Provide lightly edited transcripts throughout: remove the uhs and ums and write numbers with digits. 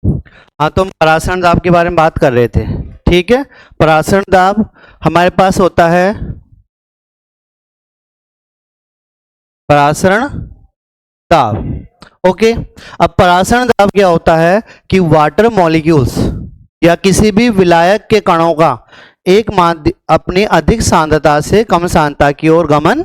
हाँ, तो हम परासरण दाब के बारे में बात कर रहे थे। ठीक है, परासरण दाब हमारे पास होता है परासरण दाब। ओके, अब परासरण दाब क्या होता है कि वाटर मॉलिक्यूल्स या किसी भी विलायक के कणों का एक माध्य अपनी अधिक सांद्रता से कम सांद्रता की ओर गमन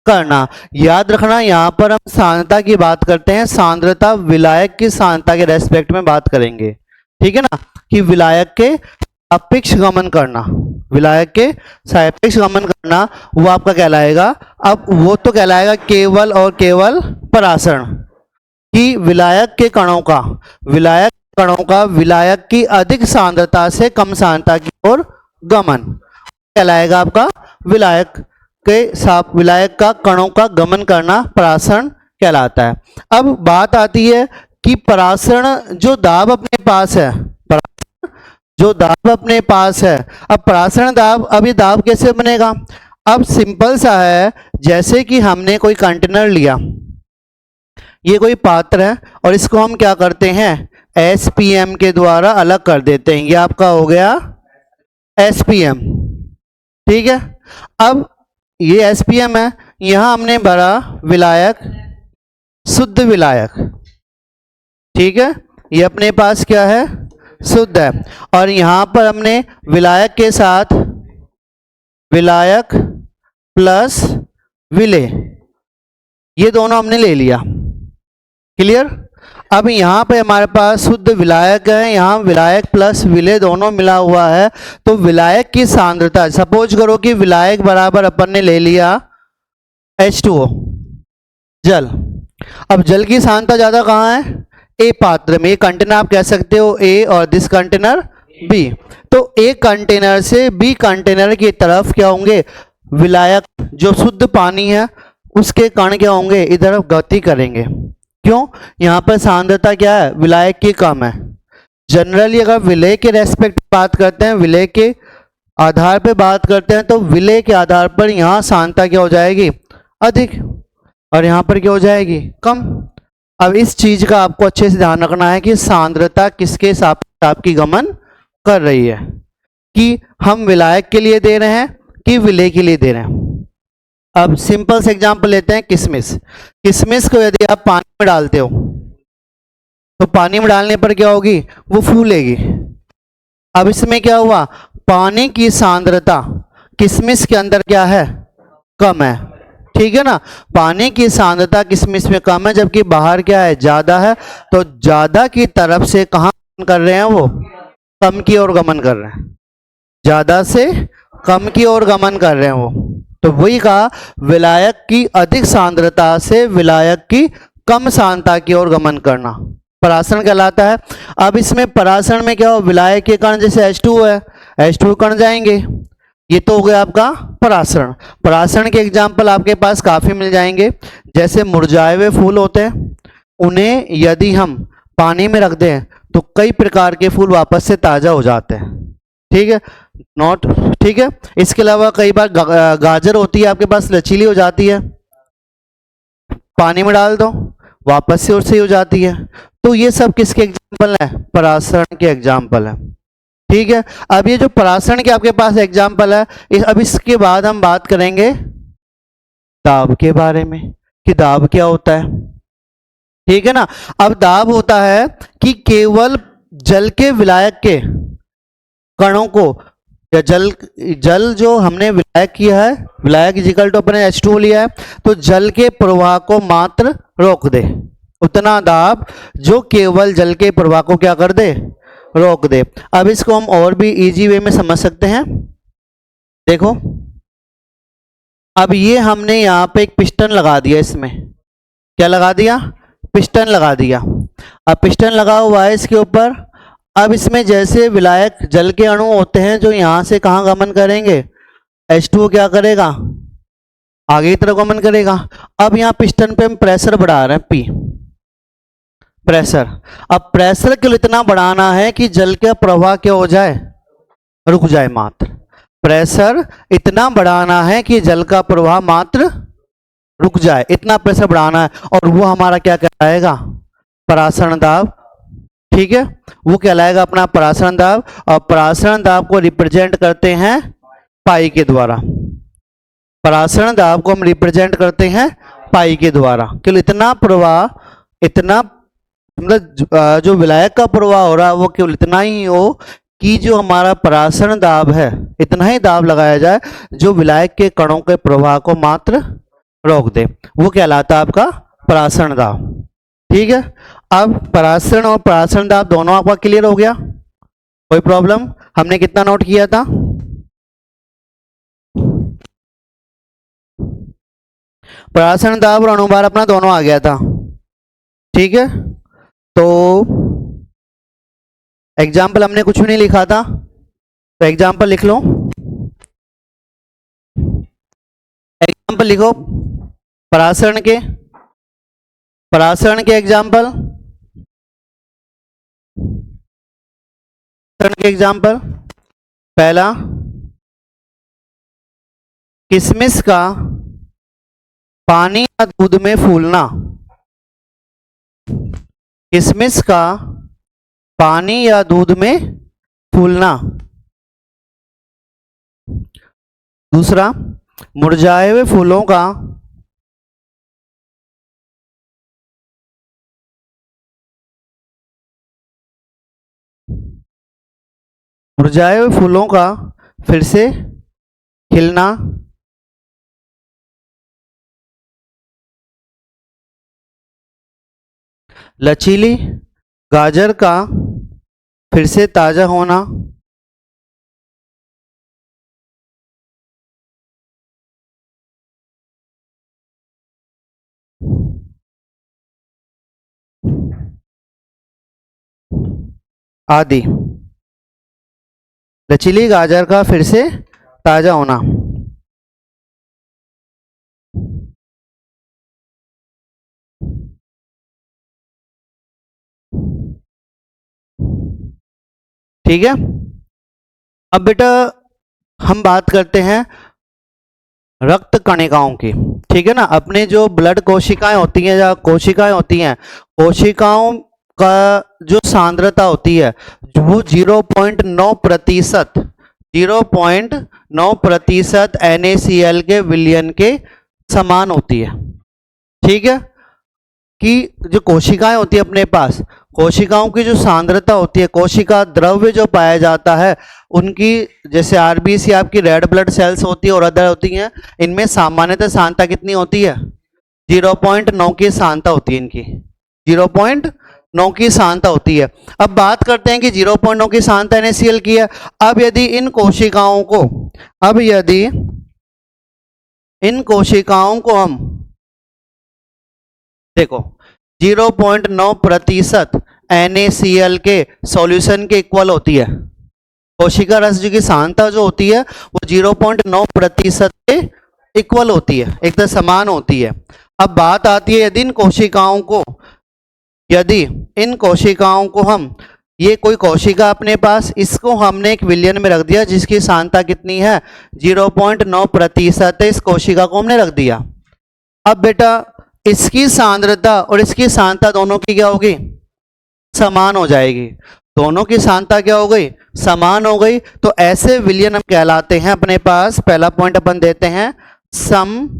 करना। याद रखना, यहां पर हम सांद्रता की बात करते हैं, सांद्रता विलायक की सांद्रता के रेस्पेक्ट में बात करेंगे। ठीक है ना, कि विलायक के सापेक्ष गमन करना, विलायक के सापेक्ष गमन करना वो आपका कहलाएगा। अब वो तो कहलाएगा केवल और केवल परासरण, कि विलायक के कणों का विलायक की अधिक सांद्रता से कम सांद्रता की ओर गमन कहलाएगा आपका विलायक का कणों का गमन करना परासरण कहलाता है। अब बात आती है कि परासरण जो दाब अपने पास है, अब परासरण दाब, अब ये दाब कैसे बनेगा? अब सिंपल सा है, जैसे कि हमने कोई कंटेनर लिया, ये कोई पात्र है और इसको हम क्या करते हैं, एसपीएम के द्वारा अलग कर देते हैं। ये आपका हो गया एसपीएम। ठीक है, अब ये एसपीएम है, यहां हमने भरा विलायक, शुद्ध विलायक। ठीक है, ये अपने पास क्या है, शुद्ध है, और यहां पर हमने विलायक के साथ विलायक प्लस विलेय, ये दोनों हमने ले लिया। क्लियर? अब यहाँ पे हमारे पास शुद्ध विलायक है, यहाँ विलायक प्लस विलेय दोनों मिला हुआ है, तो विलायक की सांद्रता, सपोज करो कि विलायक बराबर अपन ने ले लिया H2O, जल। अब जल की सांद्रता ज्यादा कहाँ है, ए पात्र में। ये कंटेनर आप कह सकते हो ए और दिस कंटेनर बी। तो ए कंटेनर से बी कंटेनर की तरफ क्या होंगे, विलायक जो शुद्ध पानी है उसके कण क्या होंगे, इधर गति करेंगे। क्यों? यहाँ पर सांद्रता क्या है, विलायक की कम है। जनरली अगर विलेय के रेस्पेक्ट बात करते हैं, विलेय के आधार पे बात करते हैं, तो विलेय के आधार पर यहाँ सांद्रता क्या हो जाएगी, अधिक, और यहाँ पर क्या हो जाएगी, कम। अब इस चीज का आपको अच्छे से ध्यान रखना है कि सांद्रता किसके सापेक्ष आपकी गमन कर रही है, कि हम विलायक के लिए दे रहे हैं कि विलेय के लिए दे रहे हैं। अब सिंपल से एग्जांपल लेते हैं, किशमिश। किशमिश को यदि आप पानी में डालते हो तो पानी में डालने पर क्या होगी, वो फूलेगी। अब इसमें क्या हुआ, पानी की सांद्रता किशमिश के अंदर क्या है, कम है। ठीक है ना, पानी की सांद्रता किशमिश में कम है, जबकि बाहर क्या है, ज्यादा है। तो ज्यादा की तरफ से कहां गमन कर रहे हैं, वो कम की ओर गमन कर रहे हैं, ज्यादा से कम की ओर गमन कर रहे हैं वो। तो वही कहा, विलायक की अधिक सांद्रता से विलायक की कम सांद्रता की ओर गमन करना परासरण कहलाता है। अब इसमें परासरण में क्या हो, विलायक के कण जैसे H2 है, H2 कण जाएंगे, ये तो हो गया आपका परासरण। परासरण के एग्जाम्पल आपके पास काफी मिल जाएंगे, जैसे मुरझाए हुए फूल होते हैं, उन्हें यदि हम पानी में रख दें तो कई प्रकार के फूल वापस से ताजा हो जाते हैं। ठीक है, नोट। ठीक है, इसके अलावा कई बार गाजर होती है आपके पास, लचीली हो जाती है, पानी में डाल दो वापस से और सही हो जाती है। तो ये सब किसके एग्जाम्पल है, परासरण के एग्जाम्पल है। ठीक है, अब ये जो परासरण के आपके पास एग्जाम्पल है, अब इसके बाद हम बात करेंगे दाब के बारे में, कि दाब क्या होता है। ठीक है ना, अब दाब होता है कि केवल जल के विलायक के कणों को, या जल जो हमने विलायक किया है, विलायक इक्वल टू अपने H2O लिया है, तो जल के प्रवाह को मात्र रोक दे, उतना दाब जो केवल जल के प्रवाह को क्या कर दे, रोक दे। अब इसको हम और भी इजी वे में समझ सकते हैं। देखो, अब ये हमने यहाँ पे एक पिस्टन लगा दिया, इसमें क्या लगा दिया, पिस्टन लगा दिया। अब पिस्टन लगा हुआ है इसके ऊपर। अब इसमें जैसे विलायक जल के अणु होते हैं जो यहां से कहां गमन करेंगे, H2O क्या करेगा, आगे की तरफ गमन करेगा। अब यहाँ पिस्टन पे हम प्रेशर बढ़ा रहे हैं, P प्रेशर। अब प्रेशर के लिए इतना बढ़ाना है कि जल का प्रवाह क्या हो जाए, रुक जाए मात्र। प्रेशर इतना बढ़ाना है कि जल का प्रवाह मात्र रुक जाए, इतना प्रेशर बढ़ाना है, और वो हमारा क्या कहलाएगा, परासरण दाब ठीक है, वो कहलाएगा अपना परासरण दाब। और परासरण दाब को रिप्रेजेंट करते हैं पाई के द्वारा। परासरण दाब को हम रिप्रेजेंट करते हैं पाई के द्वारा। केवल इतना प्रवाह, इतना मतलब जो विलायक का प्रवाह हो रहा है वो केवल इतना ही हो कि जो हमारा परासरण दाब है इतना ही दाब लगाया जाए जो विलायक के कणों के प्रवाह को मात्र रोक दे, वो कहलाता है आपका परासरण दाब। ठीक है, अब परासरण और परासरण दाब दोनों आपका क्लियर हो गया, कोई प्रॉब्लम? हमने कितना नोट किया था? परासरण दाब और अणुभार अपना दोनों आ गया था। ठीक है, तो एग्जाम्पल हमने कुछ भी नहीं लिखा था, तो एग्जाम्पल लिख लो। एग्जाम्पल लिखो परासरण के एग्जाम्पल, एग्जाम्पल पहला, किशमिश का पानी या दूध में फूलना। किशमिश का पानी या दूध में फूलना। दूसरा, मुरझाए हुए फूलों का फिर से खिलना। लचीली गाजर का फिर से ताजा होना। आदि। लचीली गाजर का फिर से ताजा होना। ठीक है, अब बेटा हम बात करते हैं रक्त कणिकाओं की। ठीक है ना, अपने जो ब्लड कोशिकाएं होती हैं या कोशिकाएं होती हैं, कोशिकाओं का जो सांद्रता होती है वो 0.9% 0.9% NaCl के विलयन के समान होती है। ठीक है, कि जो कोशिकाएं होती है अपने पास, कोशिकाओं की जो सांद्रता होती है, कोशिका द्रव्य जो पाया जाता है उनकी, जैसे आरबीसी आपकी रेड ब्लड सेल्स होती है और अदर होती हैं, इनमें सामान्यतः सांद्रता कितनी होती है? 0.9 की सांद्रता होती है इनकी, 0.9 की सांद्रता होती है। अब बात करते हैं कि 0.9 की सांद्रता NaCl की है। अब यदि इन कोशिकाओं को हम देखो 0.9% NaCl के सॉल्यूशन के इक्वल होती है। कोशिका रस की सांद्रता जो होती है वो 0.9% के इक्वल होती है, एक तरह समान होती है। अब बात आती है यदि इन कोशिकाओं को हम, ये कोई कोशिका अपने पास, इसको हमने एक विलयन में रख दिया जिसकी सांद्रता कितनी है? 0.9% है, इस कोशिका को हमने रख दिया। अब बेटा इसकी सांद्रता और इसकी सांद्रता दोनों की क्या होगी? समान हो जाएगी। दोनों की सांद्रता क्या हो गई? समान हो गई। तो ऐसे विलयन हम कहलाते हैं, अपने पास पहला पॉइंट अपन देते हैं समपरासरी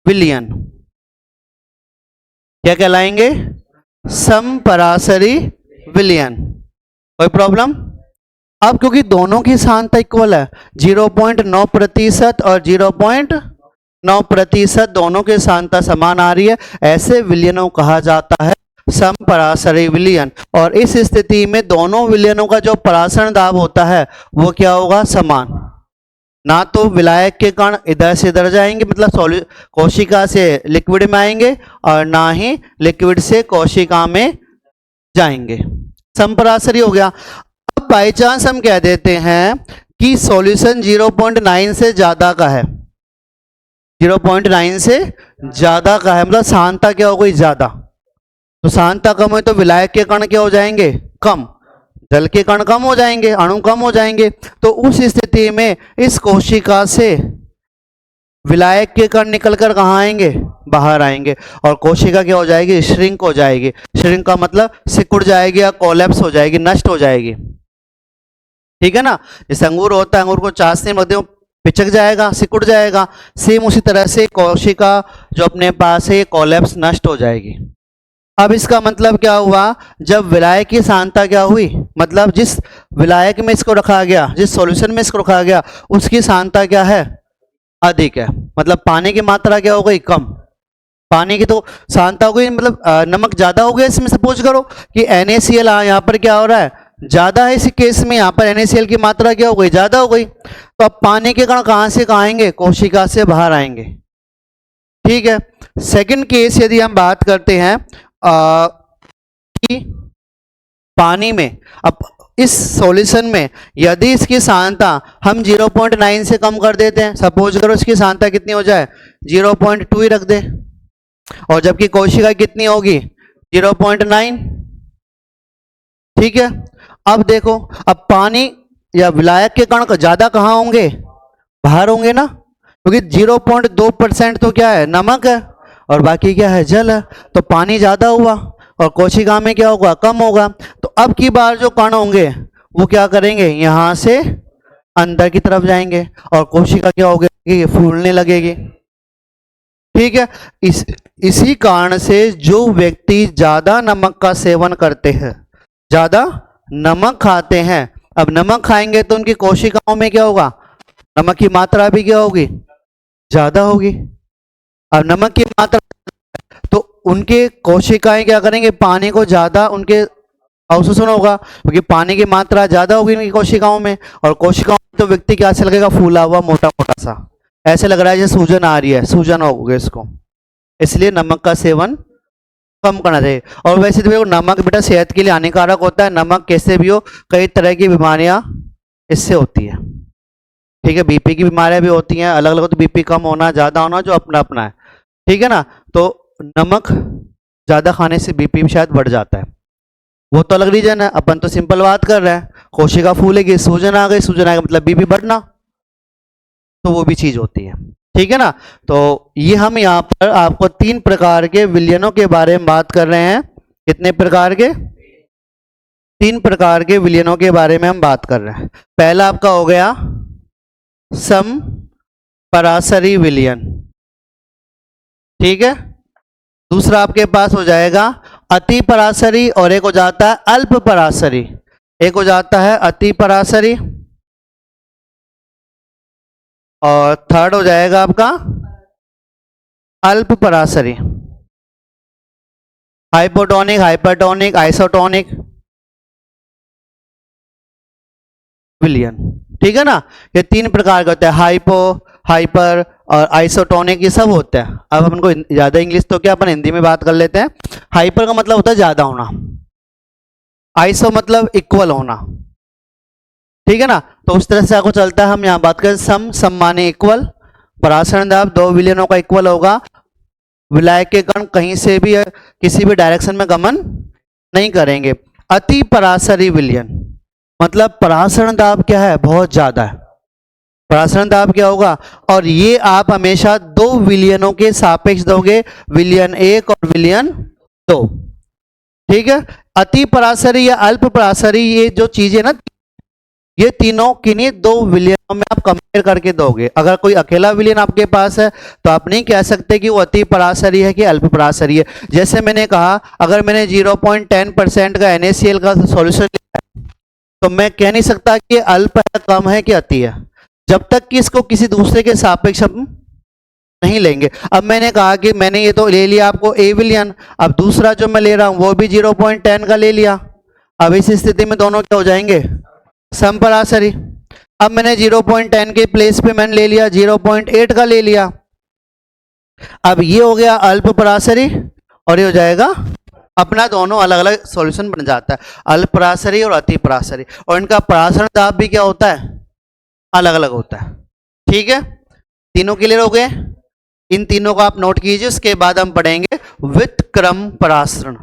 विलयन। क्या कहलाएंगे? समपरासरी विलयन। कोई प्रॉब्लम? अब क्योंकि दोनों की सांद्रता इक्वल है, 0.9% और 0.9% दोनों की सांद्रता समान आ रही है, ऐसे विलयनों कहा जाता है समपरासरी विलयन। और इस स्थिति में दोनों विलयनों का जो परासरण दाब होता है वो क्या होगा? समान। ना तो विलायक के कण इधर से इधर जाएंगे, मतलब कोशिका से लिक्विड में आएंगे, और ना ही लिक्विड से कोशिका में जाएंगे। समपरासरी हो गया। अब बाई चांस हम कह देते हैं कि सॉल्यूशन 0.9 से ज्यादा का है, 0.9 से ज्यादा का है, मतलब सांद्रता क्या हो गई? ज्यादा। तो सांद्रता कम है तो विलायक के कण क्या हो जाएंगे? कम। जल के कण कम हो जाएंगे, अणु कम हो जाएंगे। तो उस स्थिति में इस कोशिका से विलायक के कण निकलकर कहाँ आएंगे, बाहर आएंगे, और कोशिका क्या हो जाएगी, श्रिंक हो जाएगी। श्रिंक का मतलब सिकुड़ जाएगी या कोलैप्स हो जाएगी, नष्ट हो जाएगी। ठीक है ना, जैसे अंगूर होता है, अंगूर को चाशनी में रख दो, पिचक जाएगा, सिकुड़ जाएगा। सेम उसी तरह से कोशिका जो अपने पास है ये कोलैप्स, नष्ट हो जाएगी। अब इसका मतलब क्या हुआ, जब विलायक की सांद्रता क्या हुई, मतलब जिस विलायक में इसको रखा गया, जिस सॉल्यूशन में इसको रखा गया, उसकी सांद्रता क्या है, अधिक है। मतलब पानी की मात्रा क्या हो गई, कम। पानी की तो सांद्रता हो गई, मतलब नमक ज्यादा हो गया इसमें। सपोज करो कि NaCl यहाँ पर क्या हो रहा है, ज्यादा है। इस केस में यहाँ पर NaCl की मात्रा क्या हो गई, ज्यादा हो गई। तो अब पानी के कण कहाँ से कहाँ आएंगे, कोशिका से बाहर आएंगे। ठीक है। सेकंड केस यदि हम बात करते हैं कि पानी में, अब इस सॉल्यूशन में यदि इसकी सांद्रता हम 0.9 से कम कर देते हैं, सपोज करो इसकी सांद्रता कितनी हो जाए, 0.2 ही रख दे, और जबकि कोशिका कितनी होगी, 0.9। ठीक है। अब देखो, अब पानी या विलायक के कण ज्यादा कहाँ होंगे, बाहर होंगे ना, क्योंकि 0.2% तो क्या है, नमक है, और बाकी क्या है, जल है। तो पानी ज्यादा हुआ और कोशिका में क्या होगा, कम होगा। तो अब की बार जो कण होंगे वो क्या करेंगे, यहां से अंदर की तरफ जाएंगे, और कोशिका क्या होगी, फूलने लगेगी। ठीक है। इसी कारण से जो व्यक्ति ज्यादा नमक का सेवन करते हैं, ज्यादा नमक खाते हैं, अब नमक खाएंगे तो उनकी कोशिकाओं में क्या होगा, नमक की मात्रा भी क्या होगी, ज्यादा होगी। अब नमक की मात्रा, तो उनके कोशिकाएं क्या करेंगे, पानी को ज्यादा, उनके अवशोषण होगा, क्योंकि पानी की मात्रा ज्यादा होगी उनकी कोशिकाओं में, और कोशिकाओं में तो व्यक्ति क्या से लगेगा, फूला हुआ, मोटा मोटा सा, ऐसे लग रहा है जैसे सूजन आ रही है, सूजन हो गया इसको। इसलिए नमक का सेवन कम करना चाहिए। और वैसे तो नमक बेटा सेहत के लिए हानिकारक होता है। नमक कैसे भी हो, कई तरह की बीमारियां इससे होती है। ठीक है, बीपी की बीमारियां भी होती हैं, अलग अलग, तो बीपी कम होना, ज्यादा होना, जो अपना अपना है। ठीक है ना। तो नमक ज्यादा खाने से बीपी भी शायद बढ़ जाता है, वो तो अलग रीजन है। अपन तो सिंपल बात कर रहे हैं, कोशिका फूलेगी, सूजन आ गई, सूजन आएगा मतलब बीपी बढ़ना, तो वो भी चीज होती है। ठीक है ना। तो ये हम यहाँ पर आपको 3 प्रकार के विलयनों के बारे में बात कर रहे हैं। कितने प्रकार के, 3 प्रकार के विलयनों के बारे में हम बात कर रहे हैं। पहला आपका हो गया सम परासरी विलयन। ठीक है। दूसरा आपके पास हो जाएगा अति परासरी, और एक हो जाता है अल्प परासरी। एक हो जाता है अति परासरी, और थर्ड हो जाएगा आपका अल्प परासरी। हाइपोटोनिक, हाइपरटोनिक, आइसोटोनिक विलयन। ठीक है ना। ये 3 प्रकार के होते हैं, हाइपो, हाइपर और आइसोटोनिक, ये सब होते हैं। अब अपन को ज्यादा इंग्लिश तो क्या, अपन हिंदी में बात कर लेते हैं। हाइपर का मतलब होता है ज्यादा होना, आइसो मतलब इक्वल होना। ठीक है ना। तो उस तरह से आपको चलता है। हम यहाँ बात करें सम माने इक्वल, परासरण दाब 2 विलयनों का इक्वल होगा। विलायक के कण कहीं से भी किसी भी डायरेक्शन में गमन नहीं करेंगे। अति परासरी विलयन मतलब परासरण दाब क्या है, बहुत ज्यादा है। परासरण दाब क्या होगा, और ये आप हमेशा 2 विलयनों के सापेक्ष दोगे, विलयन 1 और विलयन 2। ठीक है। अति परासरी या अल्प परासरी, ये जो चीजें ना, ये तीनों किन्हीं 2 विलयनों में आप कंपेयर करके दोगे। अगर कोई अकेला विलयन आपके पास है तो आप नहीं कह सकते कि वो अति परासरी है कि अल्प परासरी है। जैसे मैंने कहा, अगर मैंने 0.10% का NaCl का सॉल्यूशन लिया है तो मैं कह नहीं सकता कि अल्प है, कम है कि अति है, जब तक कि इसको किसी दूसरे के सापेक्ष हम नहीं लेंगे। अब मैंने कहा कि मैंने ये तो ले लिया आपको A विलयन, अब दूसरा जो मैं ले रहा हूं वो भी 0.10 का ले लिया। अब इस स्थिति में दोनों क्या हो जाएंगे, समपरासरी। अब मैंने 0.10 के प्लेस पे मैंने ले लिया 0.8 का ले लिया। अब ये हो गया अल्प परासरी, और ये हो जाएगा अपना, दोनों अलग अलग सॉल्यूशन बन जाता है, अल्प परासरी और अति परासरी। और इनका परासरण दाब भी क्या होता है, अलग अलग होता है। ठीक है, तीनों क्लियर हो गए। इन तीनों को आप नोट कीजिए, उसके बाद हम पढ़ेंगे व्युत्क्रम परासरण।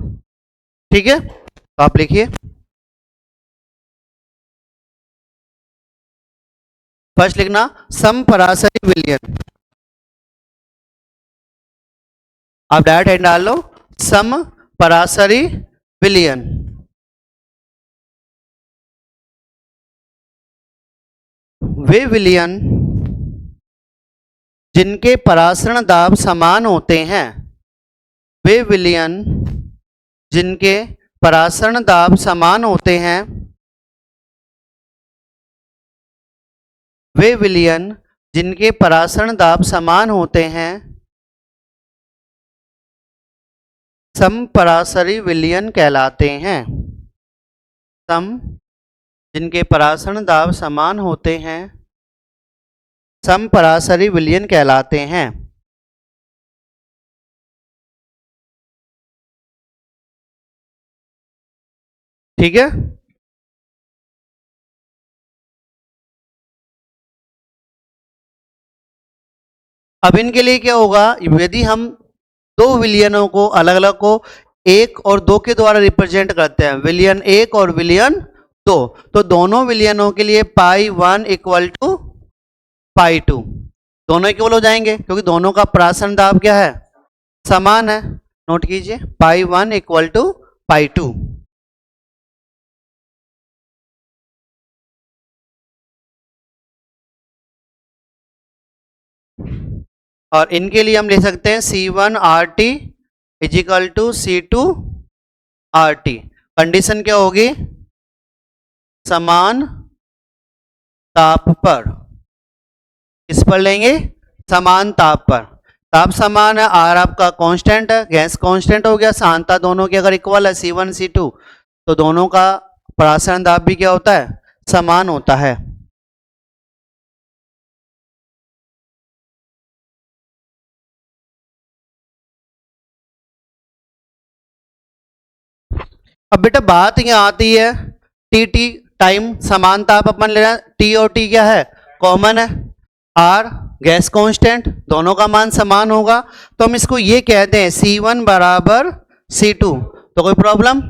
ठीक है, तो आप लिखिए, फर्स्ट लिखना समपरासरी विलयन। आप डायरेक्ट हेड डाल लो, सम परासरी विलयन। वे विलयन जिनके परासरण दाब समान होते हैं, वे विलयन जिनके परासरण दाब समान होते हैं, वे विलयन जिनके परासरण दाब समान होते हैं, समपरासरी विलयन कहलाते हैं। सम जिनके परासरण दाब समान होते हैं, समपरासरी विलयन कहलाते हैं। ठीक है। अब इनके लिए क्या होगा, यदि हम दो विलयनों को अलग अलग को एक और दो के द्वारा रिप्रेजेंट करते हैं, विलयन एक और विलयन दो, तो दोनों विलयनों के लिए पाई 1 इक्वल टू पाई 2 दोनों इक्वल हो जाएंगे, क्योंकि दोनों का परासरण दाब क्या है, समान है। नोट कीजिए, पाई 1 इक्वल टू पाई 2। और इनके लिए हम ले सकते हैं C1 RT equal to C2 RT। Condition क्या होगी, समान ताप पर। किस पर लेंगे, समान ताप पर। ताप समान है, R आपका कांस्टेंट है, गैस कांस्टेंट हो गया, सांता दोनों के अगर इक्वल है C1 C2, तो दोनों का परासरण दाब भी क्या होता है, समान होता है। अब बेटा बात यहाँ आती है, टी टी टाइम समान ताप अपन ले रहे हैं, टी और टी क्या है, कॉमन है, आर गैस कांस्टेंट, दोनों का मान समान होगा, तो हम इसको ये कहते हैं C1 बराबर C2, तो कोई प्रॉब्लम।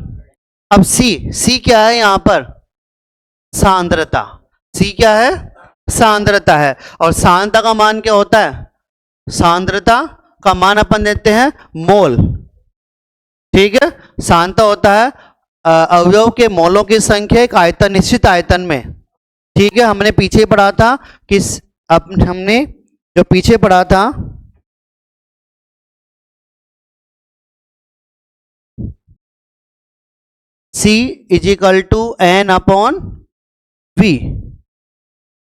अब C क्या है यहाँ पर, सांद्रता। C क्या है, सांद्रता है, और सांद्रता का मान क्या होता है, सांद्रता का मान अपन देते हैं मोल। ठीक है, सांद्रता होता है अवयव के मोलों की संख्या एक आयतन, निश्चित आयतन में। ठीक है, हमने पीछे पढ़ा था कि हमने जो पीछे पढ़ा था C is equal to N upon V,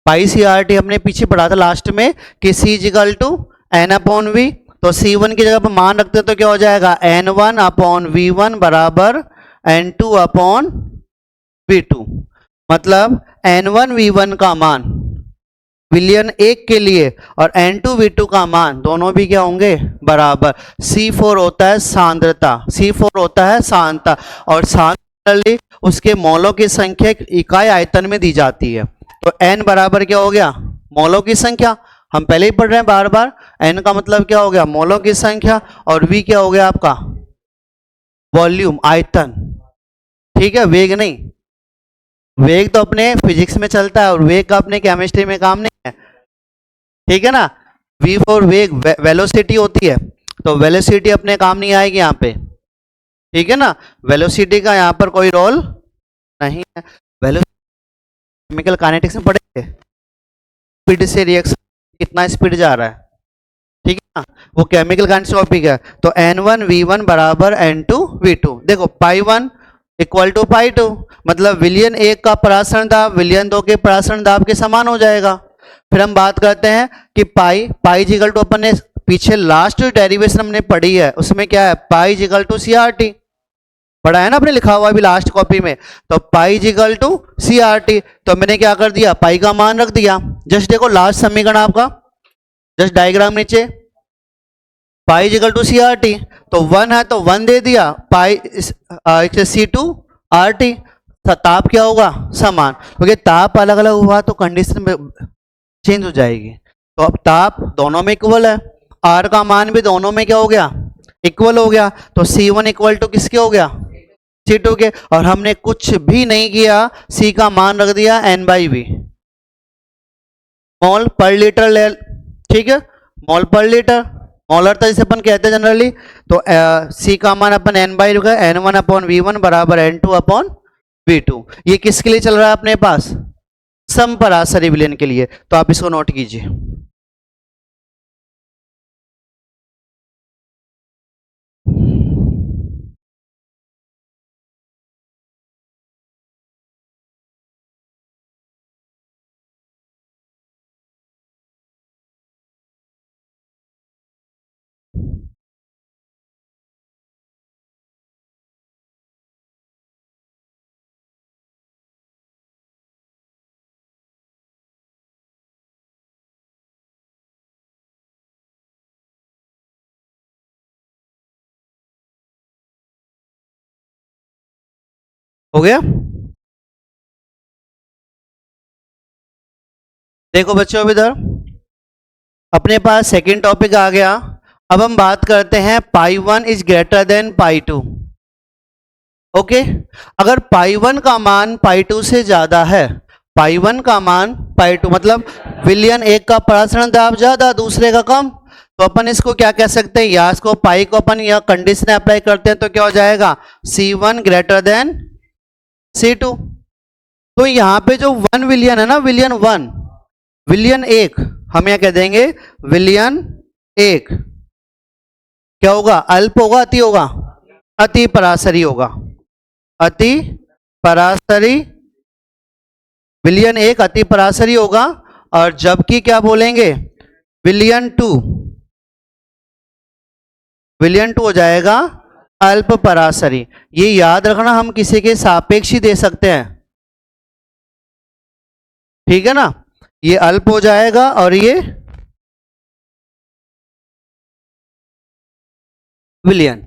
पाई CRT हमने पीछे पढ़ा था लास्ट में कि C is equal to N upon V, तो C1 की जगह पर मान रखते तो क्या हो जाएगा, N1 अपॉन V1 बराबर N2 अपॉन V2। मतलब N1 V1 का मान विलयन एक के लिए और N2 V2 का मान दोनों भी क्या होंगे, बराबर। C4 होता है सांद्रता, C4 होता है सांद्रता, और सांद्रता उसके मोलों की संख्या इकाई आयतन में दी जाती है। तो N बराबर क्या हो गया, मोलों की संख्या, हम पहले ही पढ़ रहे हैं बार बार, N का मतलब क्या हो गया, मोलों की संख्या, और V क्या हो गया आपका, वॉल्यूम, आयतन। ठीक है, वेग नहीं, वेग तो अपने फिजिक्स में चलता है और वेग का अपने केमिस्ट्री में काम नहीं है। ठीक है ना, V फॉर वेग, वेलोसिटी होती है, तो वेलोसिटी अपने काम नहीं आएगी यहाँ पे। ठीक है ना, वेलोसिटी का यहाँ पर कोई रोल नहीं है। वेलोसिटी केमिकल काइनेटिक्स में पढ़ेंगे, स्पीड से रिएक्शन कितना स्पीड जा रहा है। ठीक है ना, वो केमिकल काइनेटिक्स टॉपिक है। तो N1 V1 बराबर N2 V2। देखो पाई 1 इक्वल टू पाई 2, मतलब विलयन एक का परासरण दाब विलयन दो के परासरण दाब के समान हो जाएगा। फिर हम बात करते हैं कि पाई जिगल टू, अपन ने पीछे लास्ट डेरिवेशन हमने पढ़ी है, उसमें क्या है, पाई जिगल टू CRT पढ़ा है ना, आपने लिखा हुआ अभी लास्ट कॉपी में। तो पाई जिगल टू CRT, तो मैंने क्या कर दिया, पाई का मान रख दिया। जस्ट देखो लास्ट समीकरण आपका, जस्ट डायग्राम नीचे, पाई जिगल टू CRT, तो 1 है तो 1 दे दिया, पाई C2 RT, ताप क्या होगा, समान, क्योंकि ताप अलग अलग हुआ तो कंडीशन में चेंज हो जाएगी। तो अब ताप दोनों में इक्वल है, R का मान भी दोनों में क्या हो गया, इक्वल हो गया, तो C1 इक्वल टू किसके हो गया, C2 के, और हमने कुछ भी नहीं किया, C का मान रख दिया N/V, मोल पर लीटर ले। ठीक है, मोल पर लीटर, मोलर था जिसे अपन कहते हैं जनरली। तो सी का मान अपन एन बाई होगा N1/V1 बराबर N2/V2। ये किसके लिए चल रहा है अपने पास? समपराशरी विलयन के लिए। तो आप इसको नोट कीजिए। हो गया? देखो बच्चों, अब इधर अपने पास सेकंड टॉपिक आ गया। अब हम बात करते हैं पाई 1 is greater than pi 2। Okay, अगर पाई 1 का मान पाई 2 से ज्यादा है, पाई 1 का मान पाई 2 मतलब विलयन एक का परासरण दाब ज्यादा दूसरे का कम, तो अपन इसको क्या कह सकते हैं? या इसको पाई को अपन यह कंडीशन अप्लाई करते हैं तो क्या हो जाएगा? C1 greater than C2। तो यहां पे जो 1 विलियन है ना, विलियन 1, विलियन 1, हम यहां कह देंगे विलियन 1 क्या होगा? अल्प होगा, अति होगा? अति परासरी होगा। अति परासरी विलियन 1 अति परासरी होगा। और जबकि क्या बोलेंगे? विलियन 2, विलियन 2 हो जाएगा अल्प परासरी। ये याद रखना, हम किसी के सापेक्ष ही दे सकते हैं, ठीक है ना? ये अल्प हो जाएगा और ये विलियन।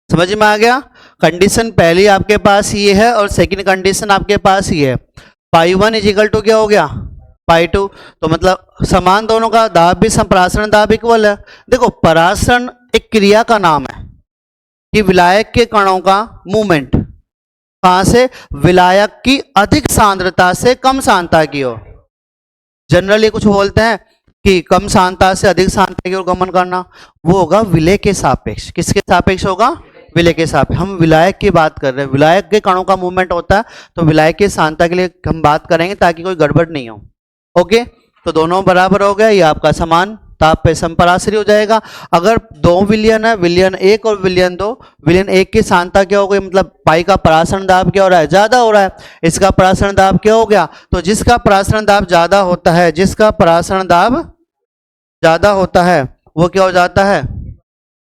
समझ में आ गया? कंडीशन पहली आपके पास ये है और सेकंड कंडीशन आपके पास ये है। पाई 1 इज इक्वल टू क्या हो गया? पाई 2। तो मतलब समान दोनों का दाब भी परासरण दाब इक्वल है। देखो, परासरण एक क्रिया का नाम है कि विलायक के कणों का मूवमेंट कहां से? विलायक की अधिक सांद्रता से कम सांद्रता की ओर। जनरली कुछ बोलते हैं कि कम सांद्रता से अधिक सांद्रता की ओर गमन करना, वो होगा विलय के सापेक्ष। किसके सापेक्ष होगा? विलय के सापेक्ष। हम विलायक की बात कर रहे हैं, विलायक के कणों का मूवमेंट होता है, तो विलायक की सांद्रता के लिए हम बात करेंगे ताकि कोई गड़बड़ नहीं हो। ओके, तो दोनों बराबर हो गया, ये आपका समान ताप पे समपरासरी हो जाएगा। अगर दो विलयन है, विलयन 1 और विलयन 2, विलयन 1 की सांद्रता क्या हो गई? मतलब पाई का परासरण दाब क्या हो रहा है? ज्यादा हो रहा है। इसका परासरण दाब क्या हो गया? तो जिसका परासरण दाब ज्यादा होता है, जिसका परासरण दाब ज्यादा होता है वो क्या हो जाता है?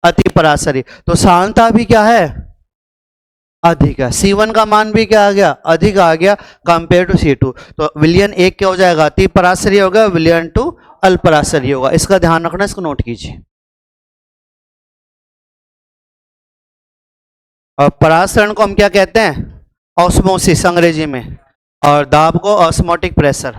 अति परासरी। तो सांद्रता भी क्या है? अधिक है। C1 का मान भी क्या आ गया? अधिक आ गया कंपेयर टू C2। तो विलयन 1 क्या हो जाएगा? अति परासरी होगा, विलयन 2 अल्परासरी होगा। इसका ध्यान रखना, इसको नोट कीजिए। और परासरण को हम क्या कहते हैं? ऑस्मोसिस अंग्रेजी में। और दाब को ऑस्मोटिक प्रेशर।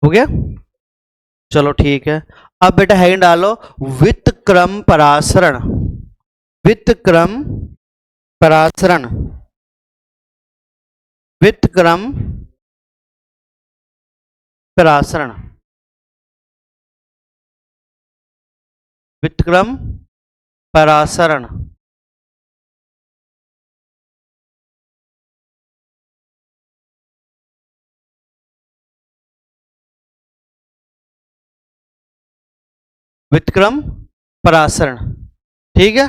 हो गया? चलो ठीक है। अब बेटा हेडिंग डालो, व्युत्क्रम परासरण। व्युत्क्रम परासरण। व्युत्क्रम परासरण। व्युत्क्रम परासरण। व्युत्क्रम परासरण, ठीक है।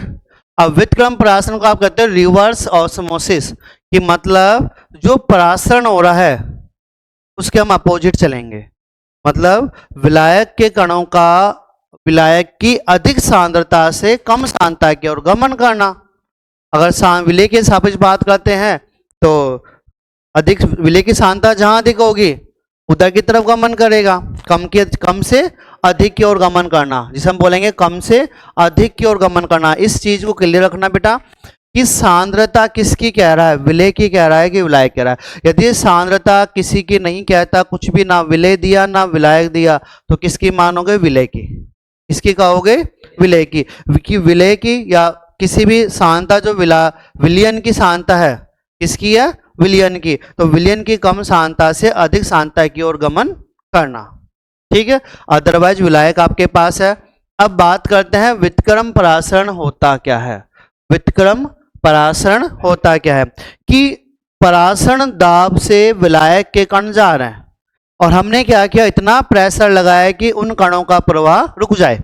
अब व्युत्क्रम परासरण को आप कहते हैं रिवर्स ऑस्मोसिस, कि मतलब जो परासरण हो रहा है उसके हम अपोजिट चलेंगे। मतलब विलायक के कणों का विलायक की अधिक सांद्रता से कम सांद्रता की ओर गमन करना। अगर विलय के सापेक्ष बात करते हैं तो अधिक विलय की सांद्रता जहां अधिक होगी उधर की तरफ गमन करेगा, कम से अधिक की ओर गमन करना, जिसे हम बोलेंगे कम से अधिक की ओर गमन करना। इस चीज को क्लियर रखना बेटा कि सांद्रता किसकी कह रहा है, विलय की कह रहा है कि विलायक कह रहा है। यदि सांद्रता किसी की नहीं कहता, कुछ भी ना विलय दिया ना विलायक दिया, तो किसकी मानोगे, विलय की। किसकी कहोगे, विलय की। विलय की या किसी भी सांद्रता जो विलयन की सांद्रता है, किसकी है, विलयन की, तो विलयन की कम सांद्रता से अधिक सांद्रता की ओर गमन करना। ठीक है, अदरवाइज विलायक आपके पास है। अब बात करते हैं व्युत्क्रम परासरण होता क्या है। व्युत्क्रम परासरण होता क्या है कि परासरण दाब से विलायक के कण जा रहे हैं और हमने क्या किया, इतना प्रेशर लगाया कि उन कणों का प्रवाह रुक जाए।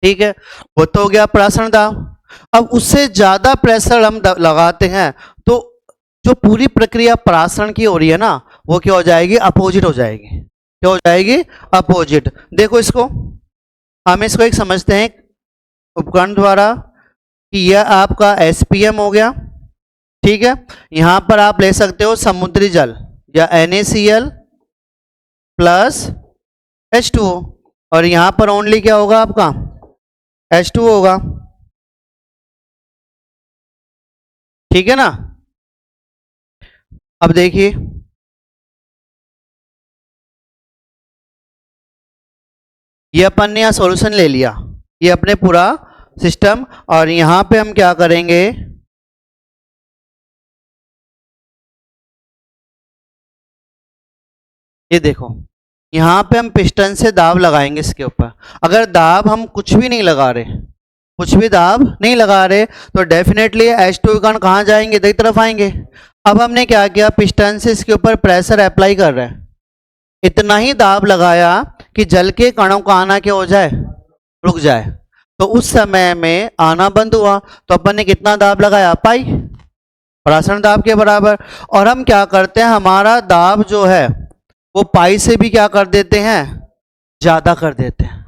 ठीक है, वो तो हो गया परासरण दाब। अब उससे ज्यादा प्रेशर हम लगाते हैं तो जो पूरी प्रक्रिया परासरण की हो रही है ना, वो क्या हो जाएगी, अपोजिट हो जाएगी। क्या हो जाएगी, अपोजिट। देखो इसको, हम इसको एक समझते हैं उपकरण द्वारा कि यह आपका एसपीएम हो गया। ठीक है, यहां पर आप ले सकते हो समुद्री जल या NaCl प्लस H2O, और यहां पर ओनली क्या होगा आपका, H2O होगा। ठीक है ना। अब देखिए, ये अपन ने यहां सॉल्यूशन ले लिया, ये अपने पूरा सिस्टम, और यहां पे हम क्या करेंगे, ये देखो यहां पे हम पिस्टन से दाब लगाएंगे इसके ऊपर। अगर दाब हम कुछ भी नहीं लगा रहे, कुछ भी दाब नहीं लगा रहे, तो डेफिनेटली H2 कण कहां जाएंगे, इधर तरफ आएंगे। अब हमने क्या किया, पिस्टन से इसके ऊपर प्रेशर अप्लाई कर रहे हैं, इतना ही दाब लगाया कि जल के कणों का आना क्या हो जाए, रुक जाए। तो उस समय में आना बंद हुआ, तो अपन ने कितना दाब लगाया, पाई, परासरण दाब के बराबर। और हम क्या करते हैं, हमारा दाब जो है वो पाई से भी क्या कर देते हैं, ज्यादा कर देते हैं।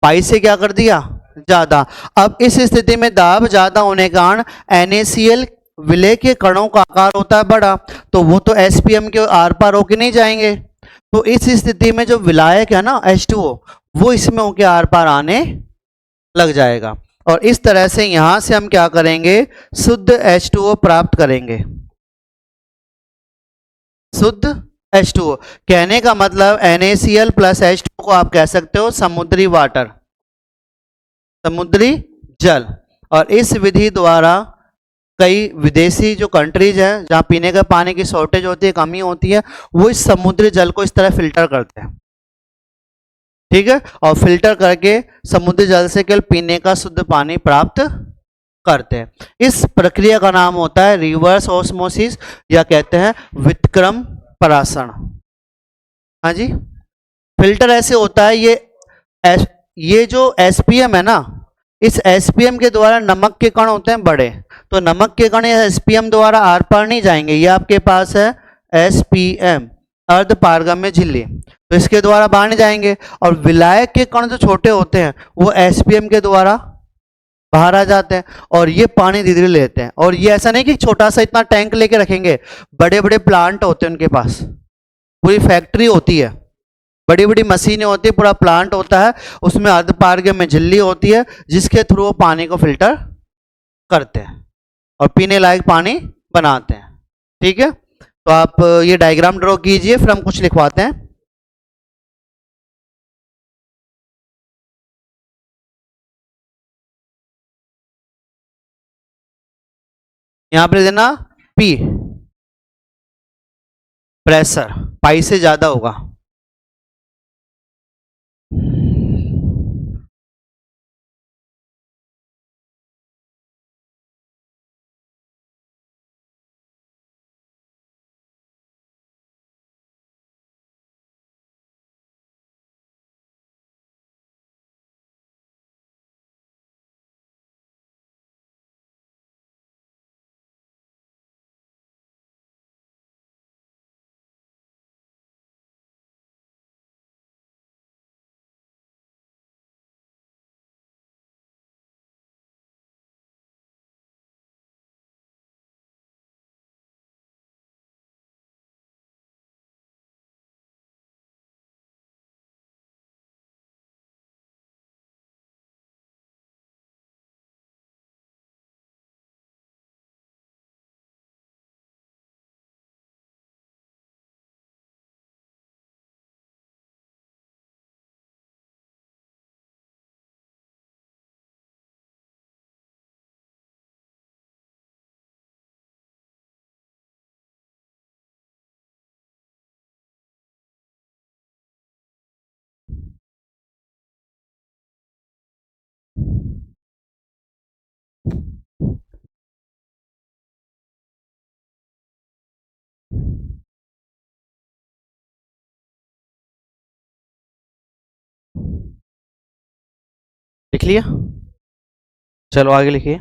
पाई से क्या कर दिया, ज्यादा। अब इस स्थिति में दाब ज्यादा होने के कारण NaCl विलय के कणों का आकार होता है बड़ा, तो वो तो एसपीएम के आर पार होके नहीं जाएंगे। तो इस स्थिति में जो विलायक है ना H2O, वो इसमें होके आर पार आने लग जाएगा, और इस तरह से यहां से हम क्या करेंगे, शुद्ध H2O प्राप्त करेंगे। शुद्ध H2O कहने का मतलब NaCl प्लस H2O को आप कह सकते हो समुद्री वाटर, समुद्री जल। और इस विधि द्वारा कई विदेशी जो कंट्रीज हैं जहां पीने के पानी की शॉर्टेज होती है, कमी होती है, वो इस समुद्री जल को इस तरह फिल्टर करते हैं। ठीक है, और फिल्टर करके समुद्री जल से केवल पीने का शुद्ध पानी प्राप्त करते हैं। इस प्रक्रिया का नाम होता है रिवर्स ऑस्मोसिस, या कहते हैं व्युत्क्रम परासरण। हाँ जी, फिल्टर ऐसे होता है, ये जो एसपीएम है ना, इस एसपीएम के द्वारा नमक के कण होते हैं बड़े, तो नमक के कण एसपीएम द्वारा आर पार नहीं जाएंगे। ये आपके पास है एसपीएम, अर्ध पारगम्य झिल्ली, तो इसके द्वारा बाहर नहीं जाएंगे। और विलायक के कण जो छोटे होते हैं वो एसपीएम के द्वारा बाहर आ जाते हैं, और ये पानी धीरे धीरे लेते हैं। और ये ऐसा नहीं कि छोटा सा इतना टैंक लेके रखेंगे, बड़े बड़े प्लांट होते हैं उनके पास, पूरी फैक्ट्री होती है, बड़ी बड़ी मशीनें होती है, पूरा प्लांट होता है, उसमें अर्धपारगम्य में झिल्ली होती है जिसके थ्रू वो पानी को फिल्टर करते हैं और पीने लायक पानी बनाते हैं। ठीक है, तो आप ये डायग्राम ड्रॉ कीजिए, फिर हम कुछ लिखवाते हैं। यहां पर देना P, प्रेशर पाई से ज्यादा होगा। लिख लिया? चलो आगे लिखिए।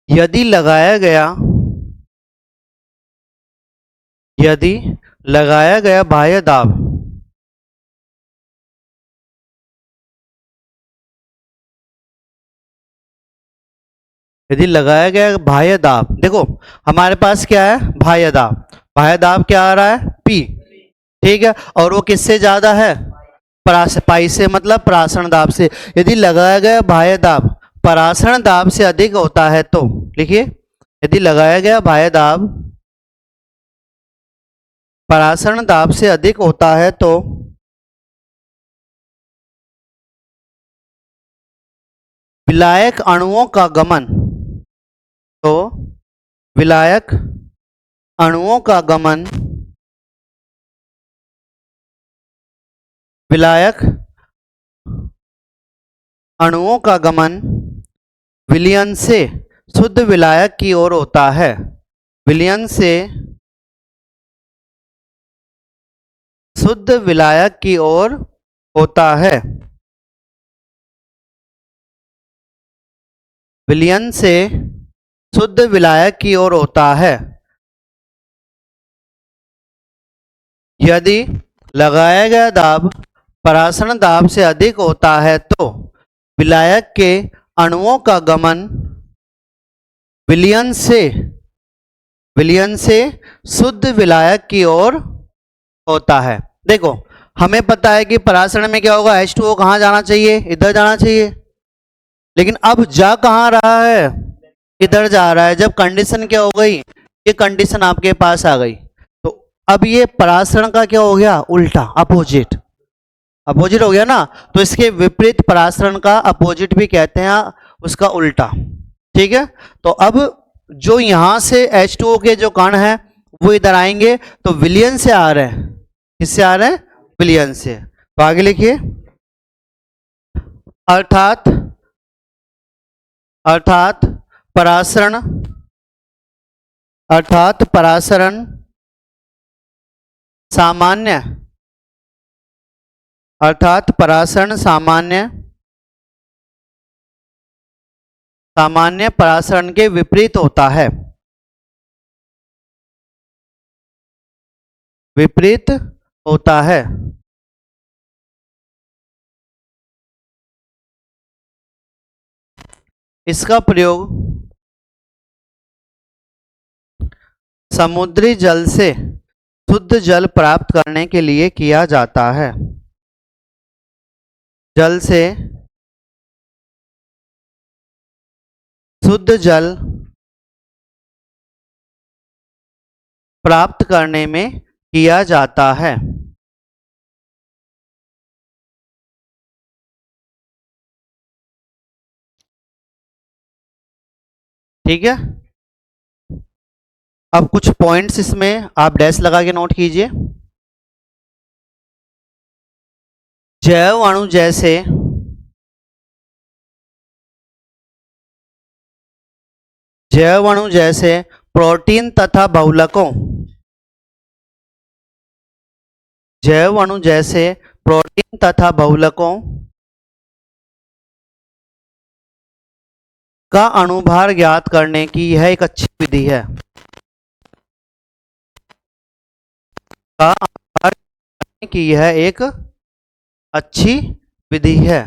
यदि लगाया गया बाह्य दाब यदि लगाया गया बाह्य दाब, देखो हमारे पास क्या है, बाह्य दाब क्या आ रहा है, P, ठीक है, और वो किससे ज्यादा है, पाई से, मतलब परासरण दाब से। यदि लगाया गया बाह्य दाब परासरण दाब से अधिक होता है तो, लिखिए, यदि लगाया गया बाह्य दाब परासरण दाब से अधिक होता है तो विलायक अणुओं का गमन, तो विलायक अणुओं का गमन विलायक अणुओं का गमन विलयन से शुद्ध विलायक की ओर होता है। विलयन से शुद्ध विलायक की ओर होता है। विलयन से शुद्ध विलायक की ओर होता है। यदि लगाया गया दाब परासरण दाब से अधिक होता है तो विलायक के अणुओं का गमन विलयन से शुद्ध विलायक की ओर होता है। देखो हमें पता है कि परासरण में क्या होगा, H2O कहाँ जाना चाहिए, इधर जाना चाहिए, लेकिन अब जा कहाँ रहा है, इधर जा रहा है। जब कंडीशन क्या हो गई, ये कंडीशन आपके पास आ गई, तो अब ये परासरण का क्या हो गया, उल्टा, अपोजिट हो गया ना। तो इसके विपरीत परासरण का अपोजिट भी कहते हैं, उसका उल्टा, ठीक है। तो अब जो यहां से H2O के जो कण है वो इधर आएंगे, तो विलयन से आ रहे हैं, किससे आ रहे हैं, विलयन से। तो आगे लिखिए, अर्थात परासरण सामान्य सामान्य परासरण के विपरीत होता है, इसका प्रयोग समुद्री जल से शुद्ध जल प्राप्त करने के लिए किया जाता है। जल से शुद्ध जल प्राप्त करने में किया जाता है। ठीक है, अब कुछ पॉइंट्स इसमें आप डैश लगा के नोट कीजिए। जैव अणु जैसे प्रोटीन तथा बहुलकों का अणुभार ज्ञात करने की यह एक अच्छी विधि है। का अणुभार की यह एक अच्छी विधि है।